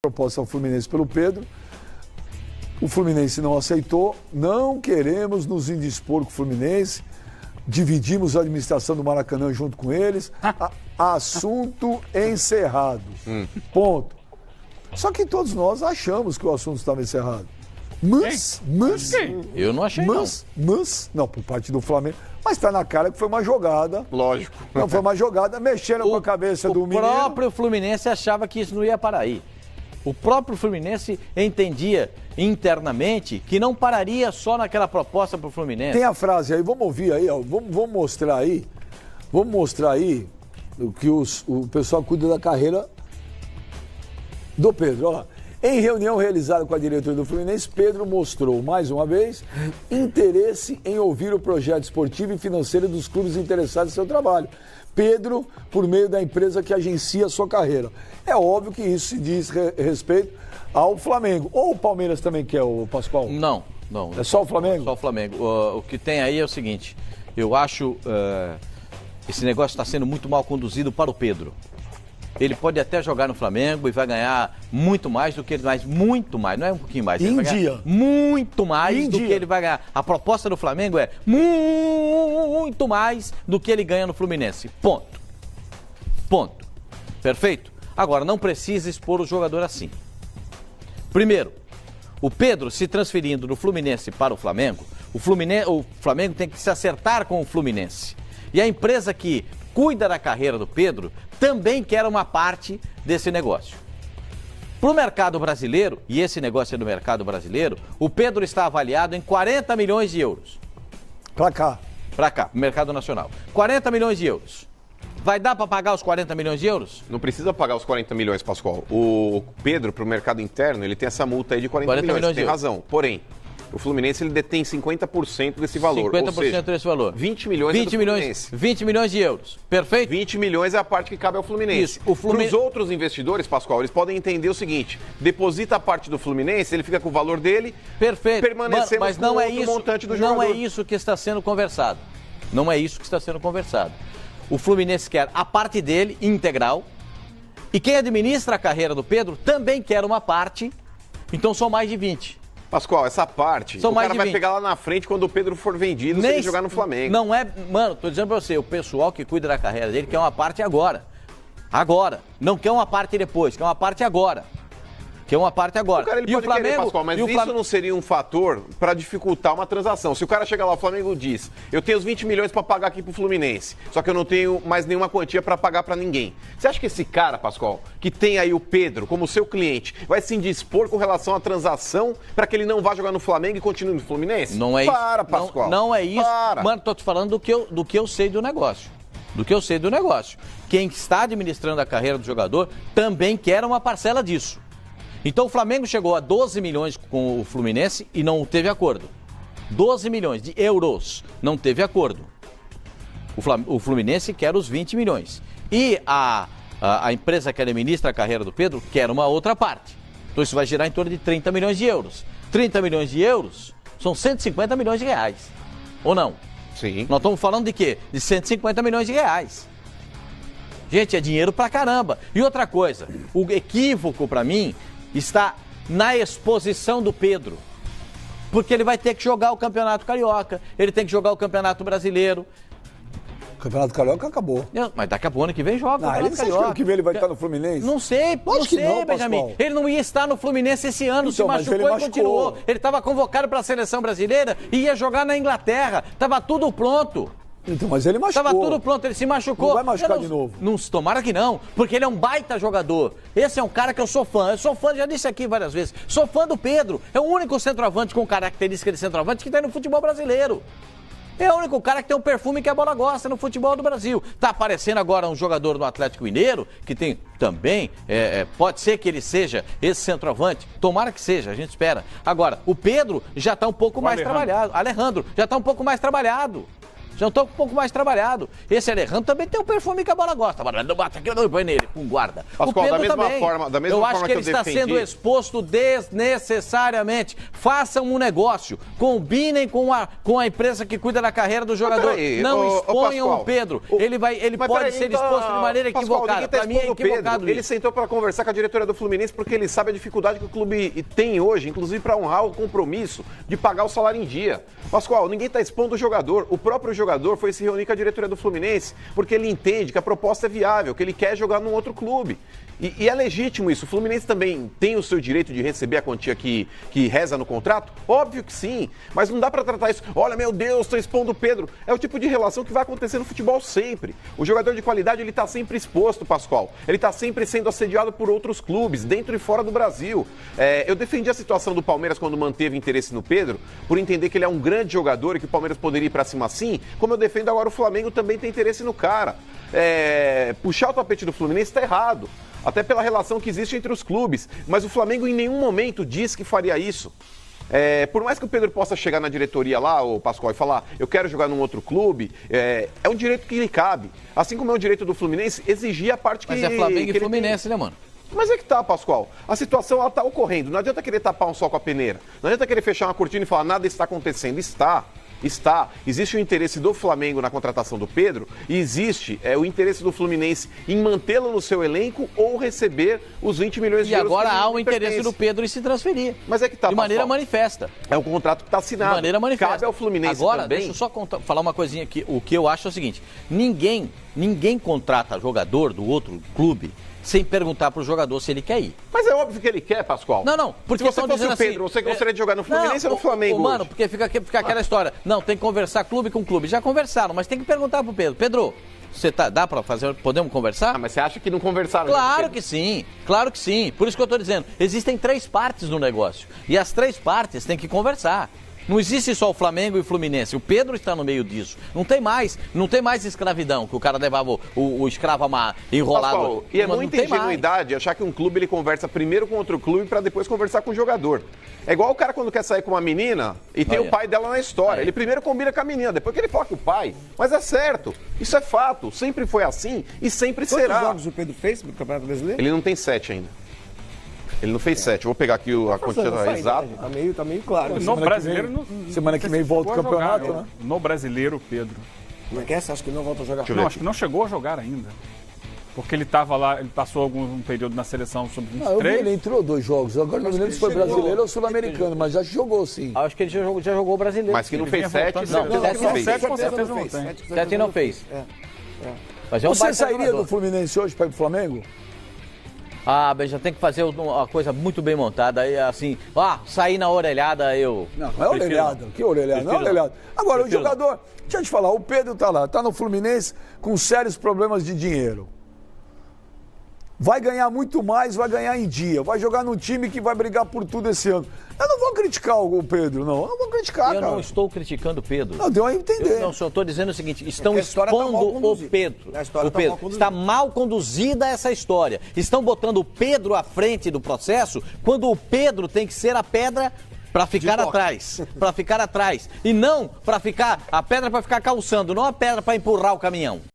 Proposta ao Fluminense pelo Pedro. O Fluminense não aceitou. Não queremos nos indispor com o Fluminense. Dividimos a administração do Maracanã junto com eles. Assunto encerrado. Ponto. Só que todos nós achamos que o assunto estava encerrado. Mas eu não achei, não, por parte do Flamengo. Mas está na cara que foi uma jogada. Lógico. Não foi uma jogada, mexendo com a cabeça do menino. O próprio Fluminense achava que isso não ia parar aí. O próprio Fluminense entendia internamente que não pararia só naquela proposta para o Fluminense. Tem a frase aí, vamos ouvir aí, ó, vamos mostrar aí. Vamos mostrar aí o que o pessoal cuida da carreira do Pedro. Olha lá. Em reunião realizada com a diretoria do Fluminense, Pedro mostrou, mais uma vez, interesse em ouvir o projeto esportivo e financeiro dos clubes interessados em seu trabalho. Pedro, por meio da empresa que agencia a sua carreira. É óbvio que isso se diz respeito ao Flamengo. Ou o Palmeiras também quer, o Pascoal? Não. É só o Flamengo? Só o Flamengo. O que tem aí é o seguinte, eu acho esse negócio está sendo muito mal conduzido para o Pedro. Ele pode até jogar no Flamengo e vai ganhar muito mais do que ele vai, muito mais, não é um pouquinho mais. Em dia. Muito mais do que ele vai ganhar. A proposta do Flamengo é muito mais do que ele ganha no Fluminense. Ponto. Perfeito? Agora, não precisa expor o jogador assim. Primeiro, o Pedro se transferindo do Fluminense para o Flamengo, o Flamengo tem que se acertar com o Fluminense. E a empresa que cuida da carreira do Pedro também quer uma parte desse negócio. Para o mercado brasileiro, e esse negócio é do mercado brasileiro, o Pedro está avaliado em 40 milhões de euros. Para cá, mercado nacional. 40 milhões de euros. Vai dar para pagar os 40 milhões de euros? Não precisa pagar os 40 milhões, Pascoal. O Pedro, para o mercado interno, ele tem essa multa aí de 40 milhões. Tem razão. Porém, o Fluminense ele detém 50% desse valor. 50% ou seja, desse valor. 20 milhões é do Fluminense. 20 milhões de euros. Perfeito? 20 milhões é a parte que cabe ao Fluminense. Isso. Para os outros investidores, Pascoal, eles podem entender o seguinte: deposita a parte do Fluminense, ele fica com o valor dele. Perfeito. Permanecemos mas não com o é outro isso, montante do jogador. Não é isso que está sendo conversado. Não é isso que está sendo conversado. O Fluminense quer a parte dele, integral. E quem administra a carreira do Pedro também quer uma parte. Então são mais de 20. Pascoal, essa parte, o cara vai pegar lá na frente quando o Pedro for vendido, se ele jogar no Flamengo. Não é, mano, tô dizendo pra você, o pessoal que cuida da carreira dele quer uma parte agora. Agora. Não quer uma parte depois, quer uma parte agora. Quer uma parte agora. O cara, ele e pode o Flamengo, querer, Pascoal, mas isso não seria um fator para dificultar uma transação. Se o cara chega lá, o Flamengo diz, eu tenho os 20 milhões para pagar aqui pro Fluminense, só que eu não tenho mais nenhuma quantia para pagar para ninguém. Você acha que esse cara, Pascoal, que tem aí o Pedro como seu cliente, vai se indispor com relação à transação para que ele não vá jogar no Flamengo e continue no Fluminense? Não é isso. Para, Pascoal. Não é isso. Para. Mano, tô te falando do que eu sei do negócio. Do que eu sei do negócio. Quem está administrando a carreira do jogador também quer uma parcela disso. Então o Flamengo chegou a 12 milhões com o Fluminense e não teve acordo. 12 milhões de euros, não teve acordo. O Fluminense quer os 20 milhões. E a empresa que administra a carreira do Pedro quer uma outra parte. Então isso vai girar em torno de 30 milhões de euros. 30 milhões de euros são 150 milhões de reais. Ou não? Sim. Nós estamos falando de quê? De 150 milhões de reais. Gente, é dinheiro pra caramba. E outra coisa, o equívoco pra mim está na exposição do Pedro. Porque ele vai ter que jogar o Campeonato Carioca, ele tem que jogar o Campeonato Brasileiro. O Campeonato Carioca acabou. Mas daqui a pouco ano que vem joga o Campeonato Carioca. Ano que vem ele vai estar no Fluminense? Não sei, Benjamin. Pascoal. Ele não ia estar no Fluminense esse ano, se machucou e continuou. Ele estava convocado para a seleção brasileira e ia jogar na Inglaterra. Estava tudo pronto. Então, mas ele machucou. Estava tudo pronto, ele se machucou. Não vai machucar de novo. Tomara que não, porque ele é um baita jogador. Esse é um cara que eu sou fã. Eu sou fã, já disse aqui várias vezes. Sou fã do Pedro. É o único centroavante com característica de centroavante que tem no futebol brasileiro. É o único cara que tem um perfume que a bola gosta no futebol do Brasil. Tá aparecendo agora um jogador do Atlético Mineiro, que tem também, pode ser que ele seja esse centroavante. Tomara que seja, a gente espera. Agora, o Pedro já está um pouco mais trabalhado. Alejandro já está um pouco mais trabalhado. Já estão um pouco mais trabalhado. Esse Alejandro também tem o perfume que a bola gosta. Agora não bate aqui, não põe nele, com guarda. Pascoal, o Pedro da mesma também. forma, da mesma eu forma acho que ele está sendo exposto desnecessariamente. Façam um negócio, combinem com a empresa que cuida da carreira do jogador. Não exponham o Pedro. Ele pode ser exposto de maneira equivocada. Para mim é equivocado isso. Ele sentou para conversar com a diretoria do Fluminense porque ele sabe a dificuldade que o clube tem hoje, inclusive para honrar o compromisso de pagar o salário em dia. Pascoal, ninguém está expondo o jogador. O próprio jogador foi se reunir com a diretoria do Fluminense porque ele entende que a proposta é viável, que ele quer jogar num outro clube. E é legítimo isso. O Fluminense também tem o seu direito de receber a quantia que reza no contrato? Óbvio que sim. Mas não dá para tratar isso. Olha, meu Deus, estou expondo o Pedro. É o tipo de relação que vai acontecer no futebol sempre. O jogador de qualidade, ele está sempre exposto, Pascoal. Ele está sempre sendo assediado por outros clubes, dentro e fora do Brasil. Eu defendi a situação do Palmeiras quando manteve interesse no Pedro, por entender que ele é um grande jogador e que o Palmeiras poderia ir para cima assim, como eu defendo agora o Flamengo também tem interesse no cara. Puxar o tapete do Fluminense está errado. Até pela relação que existe entre os clubes. Mas o Flamengo em nenhum momento disse que faria isso. Por mais que o Pedro possa chegar na diretoria lá, o Pascoal, e falar, eu quero jogar num outro clube, é um direito que lhe cabe. Assim como é um direito do Fluminense, exigir a parte que... Mas é Flamengo e Fluminense, né, mano? Mas é que tá, Pascoal. A situação, ela tá ocorrendo. Não adianta querer tapar um sol com a peneira. Não adianta querer fechar uma cortina e falar, nada está acontecendo. Está. Existe o interesse do Flamengo na contratação do Pedro e existe o interesse do Fluminense em mantê-lo no seu elenco ou receber os 20 milhões de euros. E agora há um interesse do Pedro em se transferir. Mas é que tá, de maneira manifesta. É um contrato que está assinado. De maneira manifesta. Cabe ao Fluminense agora, também. deixa eu só falar uma coisinha aqui. O que eu acho é o seguinte, ninguém contrata jogador do outro clube sem perguntar pro jogador se ele quer ir. Mas é óbvio que ele quer, Pascoal. Não, porque se você fosse o Pedro, você gostaria de jogar no Fluminense ou no Flamengo? Mano, porque fica aquela história. Não, tem que conversar clube com clube. Já conversaram, mas tem que perguntar pro Pedro. Pedro, dá pra fazer, podemos conversar? Mas você acha que não conversaram? Claro que sim, claro que sim. Por isso que eu tô dizendo, existem 3 partes no negócio. E as 3 partes têm que conversar. Não existe só o Flamengo e o Fluminense. O Pedro está no meio disso. Não tem mais escravidão, que o cara levava o escravo enrolado. Pascoal, e é muita ingenuidade achar que um clube ele conversa primeiro com outro clube para depois conversar com o jogador. É igual o cara quando quer sair com uma menina e tem o pai dela na história. Ele primeiro combina com a menina, depois que ele fala com o pai. Mas é certo, isso é fato. Sempre foi assim e sempre será. Quantos jogos o Pedro fez no Campeonato Brasileiro? Ele não tem 7 ainda. Ele não fez 7. Eu vou pegar aqui a quantidade exata. Tá meio claro. No brasileiro... Semana que vem volta o campeonato, né? No brasileiro, Pedro. Como é que é? Você acha que não volta a jogar? Não, acho que não chegou a jogar ainda. Porque ele estava lá, ele passou um período na seleção sub-23. Ele entrou 2 jogos. Agora não me lembro se foi brasileiro ou sul-americano, mas já jogou sim. Acho que ele já jogou brasileiro. Mas que não fez 7, não. 7 com certeza não tem. 7 não fez. Mas você sairia do Fluminense hoje para ir pro Flamengo? Ah, mas já tem que fazer uma coisa muito bem montada. Aí, assim, sair na orelhada, Não é orelhada. Que orelhada? Não é orelhada. Agora, o jogador... Deixa eu te falar, o Pedro tá lá, tá no Fluminense com sérios problemas de dinheiro. Vai ganhar muito mais, vai ganhar em dia. Vai jogar num time que vai brigar por tudo esse ano. Eu não vou criticar o Pedro, não. Eu não vou criticar, cara. Eu não estou criticando o Pedro. Não, deu a entender. Eu só estou dizendo o seguinte, estão expondo o Pedro. O Pedro. Está mal conduzida essa história. Estão botando o Pedro à frente do processo, quando o Pedro tem que ser a pedra para ficar atrás. Para ficar atrás. E não para ficar... A pedra para ficar calçando, não a pedra para empurrar o caminhão.